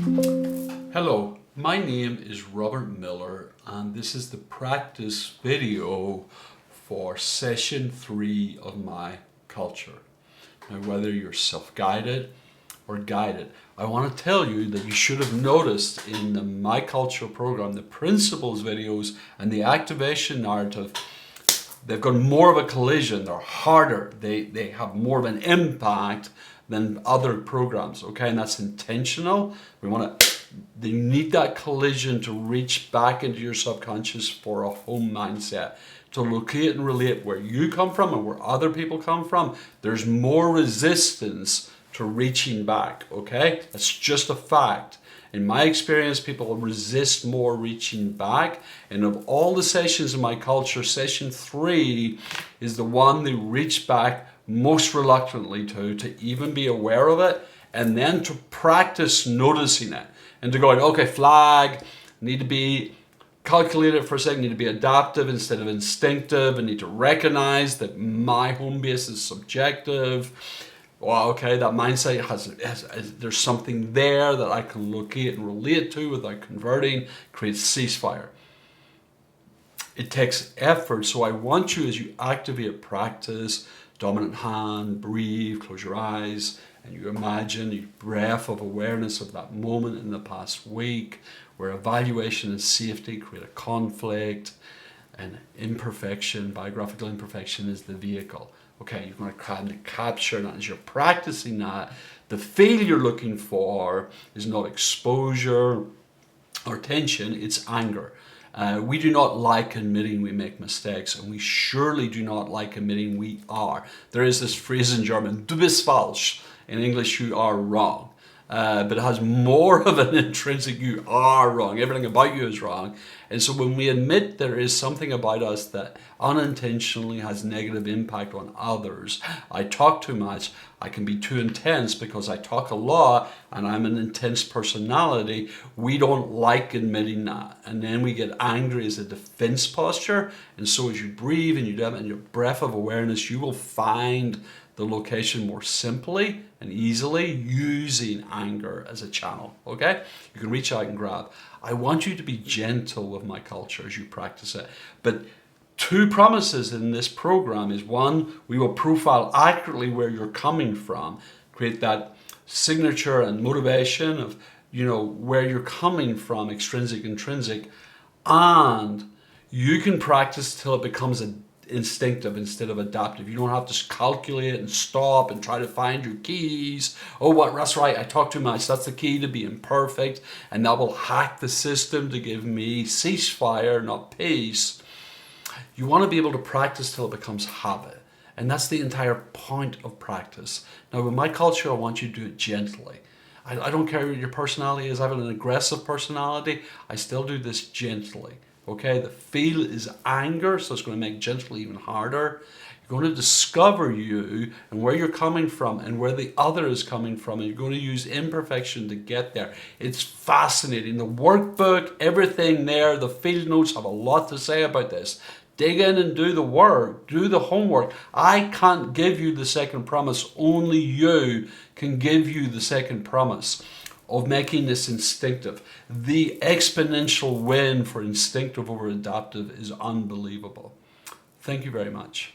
Hello, my name is Robert Miller and this is the practice video for session 3 of my culture. Now, whether you're self-guided or guided, I want to tell you that you should have noticed in the My Culture program, the principles videos and the activation narrative, they've got more of a collision, they're harder, they have more of an impact than other programs, okay? And that's intentional. They need that collision to reach back into your subconscious for a home mindset, to locate and relate where you come from and where other people come from. There's more resistance to reaching back, okay? That's just a fact. In my experience, people resist more reaching back. And of all the sessions in my culture, session 3 is the one they reach back most reluctantly to even be aware of it, and then to practice noticing it. And to go, okay, flag, need to be calculated for a second, need to be adaptive instead of instinctive, and need to recognize that my home base is subjective. Well, okay, that mindset has there's something there that I can locate and relate to without converting, creates ceasefire. It takes effort, so I want you, as you activate practice, dominant hand, breathe, close your eyes, and you imagine your breath of awareness of that moment in the past week where evaluation and safety create a conflict, and imperfection, biographical imperfection, is the vehicle. Okay, you're going to try to capture that. As you're practicing that, the feel you're looking for is not exposure or tension, it's anger. We do not like admitting we make mistakes, and we surely do not like admitting we are. There is this phrase in German, du bist falsch. In English, you are wrong. But it has more of an intrinsic, you are wrong. Everything about you is wrong. And so when we admit there is something about us that unintentionally has negative impact on others, I talk too much, I can be too intense because I talk a lot and I'm an intense personality, we don't like admitting that. And then we get angry as a defense posture. And so as you breathe and you do that in your breath of awareness, you will find the location more simply and easily using anger as a channel, okay? You can reach out and grab. I want you to be gentle with my culture as you practice it. But 2 promises in this program is, 1, we will profile accurately where you're coming from, create that signature and motivation of, where you're coming from, extrinsic, intrinsic, and you can practice till it becomes instinctive instead of adaptive. You don't have to calculate and stop and try to find your keys. That's right, I talk too much. That's the key to being perfect, and that will hack the system to give me ceasefire, not peace. You want to be able to practice till it becomes habit, and that's the entire point of practice. Now, with my culture, I want you to do it gently. I don't care what your personality is. I have an aggressive personality. I still do this gently. Okay, the feel is anger, so it's going to make gentle even harder. You're going to discover you and where you're coming from and where the other is coming from, and you're going to use imperfection to get there. It's fascinating. The workbook, everything there, the field notes have a lot to say about this. Dig in and do the work, do the homework. I can't give you the second promise. Only you can give you the second promise of making this instinctive. The exponential win for instinctive over adaptive is unbelievable. Thank you very much.